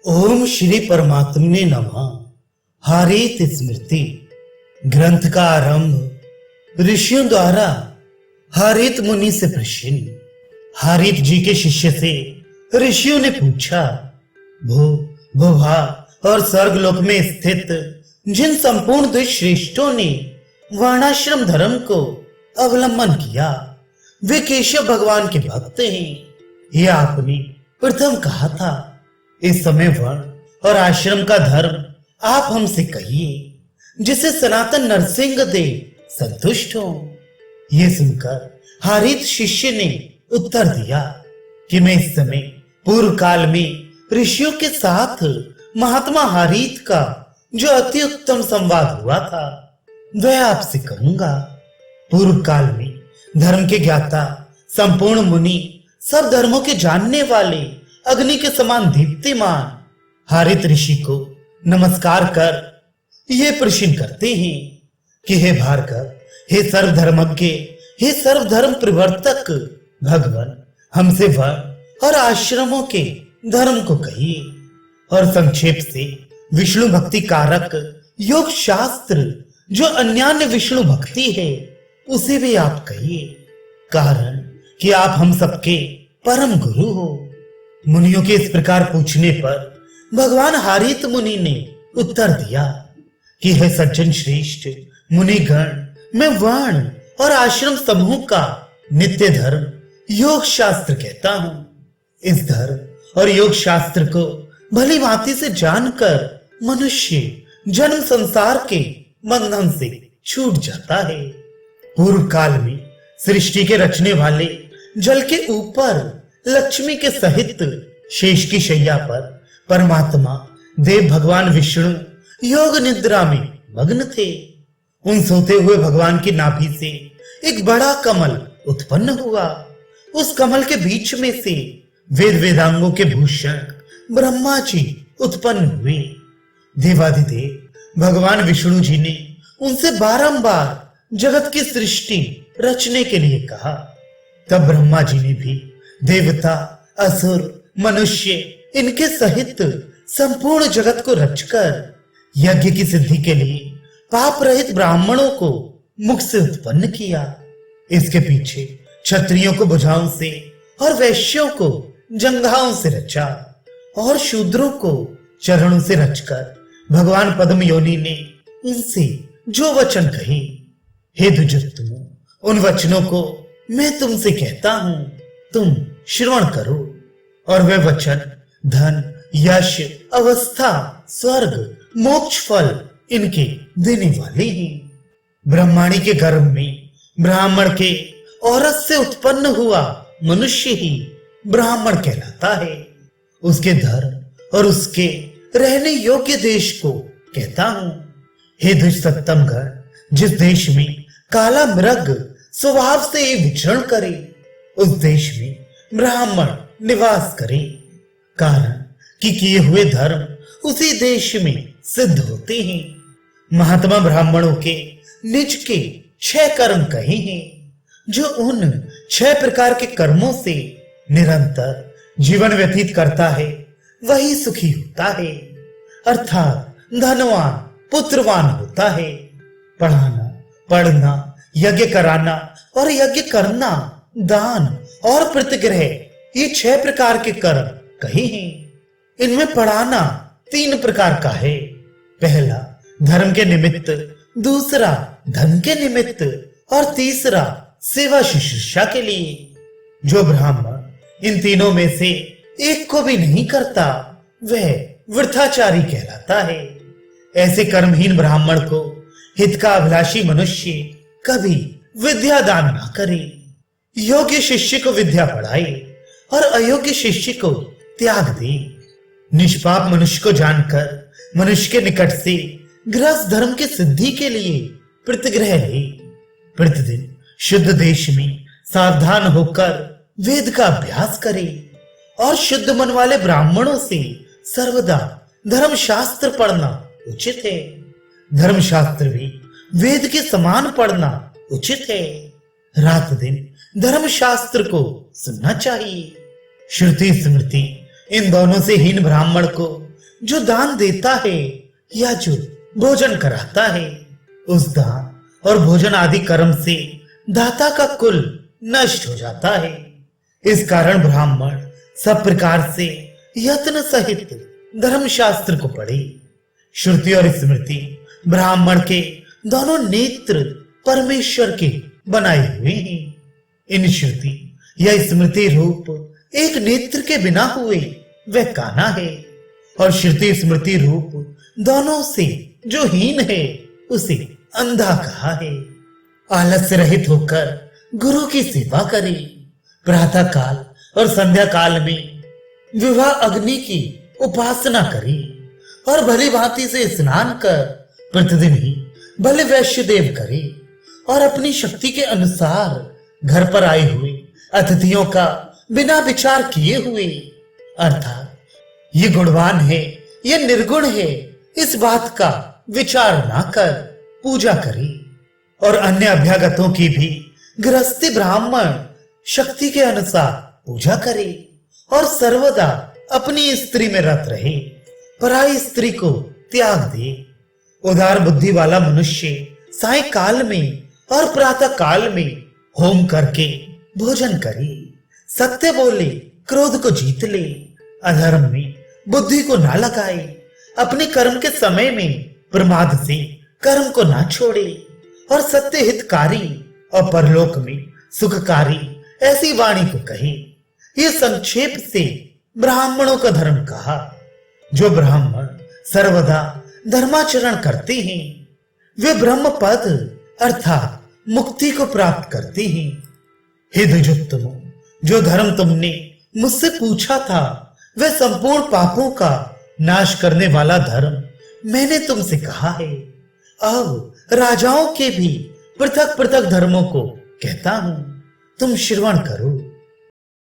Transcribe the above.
ओम श्री परमात्मने नमः। हारीत स्मृति ग्रंथ का आरंभ ऋषियों द्वारा हारीत मुनि से प्रश्न। हारीत जी के शिष्य से ऋषियों ने पूछा, भू भुभा और स्वर्गलोक में स्थित जिन संपूर्ण दुष्श्रेष्ठों ने वर्णाश्रम धर्म को अवलंबन किया वे केशव भगवान के भक्त हैं। यह आपने प्रथम कहा था। इस समय वर्ण और आश्रम का धर्म आप हमसे कहिए, जिसे सनातन नरसिंह देव संतुष्ट हो। ये सुनकर हारीत शिष्य ने उत्तर दिया कि मैं इस समय पूर्व काल में ऋषियों के साथ महात्मा हारीत का जो अति उत्तम संवाद हुआ था वह आपसे कहूंगा। पूर्व काल में धर्म के ज्ञाता संपूर्ण मुनि, सब धर्मों के जानने वाले, अग्नि के समान दीप्तिमान हारीत ऋषि को नमस्कार कर ये प्रश्न करते हैं कि हे भार्गव, हे सर्वधर्मज्ञ, हे सर्वधर्म प्रवर्तक भगवान, हमसे वर्ण और आश्रमों के धर्म को कहिए और संक्षेप से विष्णु भक्ति कारक योग शास्त्र जो अन्यान्य विष्णु भक्ति है उसे भी आप कहिए, कारण कि आप हम सबके परम गुरु हो। मुनियों के इस प्रकार पूछने पर भगवान हारीत मुनि ने उत्तर दिया कि हे सज्जन श्रेष्ठ मुनिगण, मैं वर्ण और आश्रम समूह का नित्य धर्म योग शास्त्र कहता हूं। इस धर्म और योग शास्त्र को भली भांति से जानकर मनुष्य जन्म संसार के बंधन से छूट जाता है। पूर्व काल में सृष्टि के रचने वाले जल के ऊपर लक्ष्मी के सहित शेष की शैया पर परमात्मा देव भगवान विष्णु योग निद्रा में मग्न थे। उन सोते हुए भगवान की नाभि से एक बड़ा कमल उत्पन्न हुआ। उस कमल के बीच में से वेद वेदांगों के भूषण ब्रह्मा जी उत्पन्न हुए। देवाधिदेव भगवान विष्णु जी ने उनसे बारंबार जगत की सृष्टि रचने के लिए कहा। तब ब्रह्मा जी ने भी देवता, असुर, मनुष्य इनके सहित संपूर्ण जगत को रचकर यज्ञ की सिद्धि के लिए पाप रहित ब्राह्मणों को मुख से उत्पन्न किया। इसके पीछे क्षत्रियों को भुजाओं से और वैश्यों को जंघाओं से रचा और शूद्रों को चरणों से रचकर भगवान पद्म योनि ने उनसे जो वचन कहे, हे दुर्जनों, उन वचनों को मैं तुमसे कहता हूं, तुम श्रवण करो। और वे वचन धन, यश, अवस्था, स्वर्ग, मोक्ष फल इनके देने वाले हैं। ब्रह्माणी के गर्भ में ब्राह्मण के औरत से उत्पन्न हुआ मनुष्य ही ब्राह्मण कहलाता है। उसके धर्म और उसके रहने योग्य देश को कहता हूं। हे दुष्टतम गण, जिस देश में काला मृग स्वभाव से विचरण करे उस देश में ब्राह्मण निवास करे, कारण कि किए हुए धर्म उसी देश में सिद्ध होते हैं। महात्मा ब्राह्मणों के निज के 6 कर्म कहे हैं, जो उन 6 प्रकार के कर्मों से निरंतर जीवन व्यतीत करता है वही सुखी होता है, अर्थात धनवान पुत्रवान होता है। पढ़ाना, पढ़ना, यज्ञ कराना और यज्ञ करना, दान और प्रतिग्रह, ये 6 प्रकार के कर्म कहे हैं। इनमें पढ़ाना 3 प्रकार का है। पहला धर्म के निमित्त, दूसरा धन के निमित्त और तीसरा सेवा शुश्रूषा के लिए। जो ब्राह्मण इन तीनों में से एक को भी नहीं करता वह वृथाचारी कहलाता है। ऐसे कर्महीन ब्राह्मण को हित का अभिलाषी मनुष्य कभी विद्या दान ना करे। योग्य शिष्य को विद्या पढ़ाए और अयोग्य शिष्य को त्याग दे। निष्पाप मनुष्य को जानकर मनुष्य के निकट से गृहस्थ धर्म की सिद्धि के लिए प्रतिग्रह ले। प्रतिदिन शुद्ध देश में सावधान होकर वेद का अभ्यास करे और शुद्ध मन वाले ब्राह्मणों से सर्वदा धर्म शास्त्र पढ़ना उचित है। धर्म शास्त्र भी वेद के समान पढ़ना उचित है। रात दिन धर्म शास्त्र को सुनना चाहिए। श्रुति स्मृति इन दोनों से हीन ब्राह्मण को जो दान देता है या जो भोजन कराता है, उस दान और भोजन आदि कर्म से दाता का कुल नष्ट हो जाता है। इस कारण ब्राह्मण सब प्रकार से यत्न सहित धर्मशास्त्र को पढ़े। श्रुति और स्मृति ब्राह्मण के दोनों नेत्र परमेश्वर के बनाए हुए हैं। इन श्रुति या स्मृति रूप एक नेत्र के बिना हुए वह काना है, और श्रुति स्मृति रूप दोनों से जो हीन है उसे अंधा कहा है। आलस्य रहित होकर गुरु की सेवा करे। प्रातः काल और संध्या काल में विवाह अग्नि की उपासना करे और भली भांति से स्नान कर प्रतिदिन ही भले वैश्य देव करे और अपनी शक्ति के अनुसार घर पर आए हुए अतिथियों का बिना विचार किए हुए, अर्थात ये गुणवान है ये निर्गुण है, इस बात का विचार ना कर पूजा करे। और अन्य अभ्यागतों की भी गृहस्थी ब्राह्मण शक्ति के अनुसार पूजा करे और सर्वदा अपनी स्त्री में रत रहे, पराई स्त्री को त्याग दे। उदार बुद्धि वाला मनुष्य साय काल में और प्रातः काल में होम करके भोजन करे, सत्य बोले, क्रोध को जीत ले, अधर्म में बुद्धि को ना लगाए, अपने कर्म के समय में प्रमाद से कर्म को ना छोड़े और सत्य हितकारी और परलोक में सुखकारी ऐसी वाणी को कहे। ये संक्षेप से ब्राह्मणों का धर्म कहा। जो ब्राह्मण सर्वदा धर्माचरण करते हैं वे ब्रह्म पद अर्थात मुक्ति को प्राप्त करते हैं। हे द्विजोत्तमो, जो धर्म तुमने मुझसे पूछा था वह संपूर्ण पापों का नाश करने वाला धर्म मैंने तुमसे कहा है। अब राजाओं के भी पृथक पृथक धर्मों को कहता हूं, तुम श्रवण करो।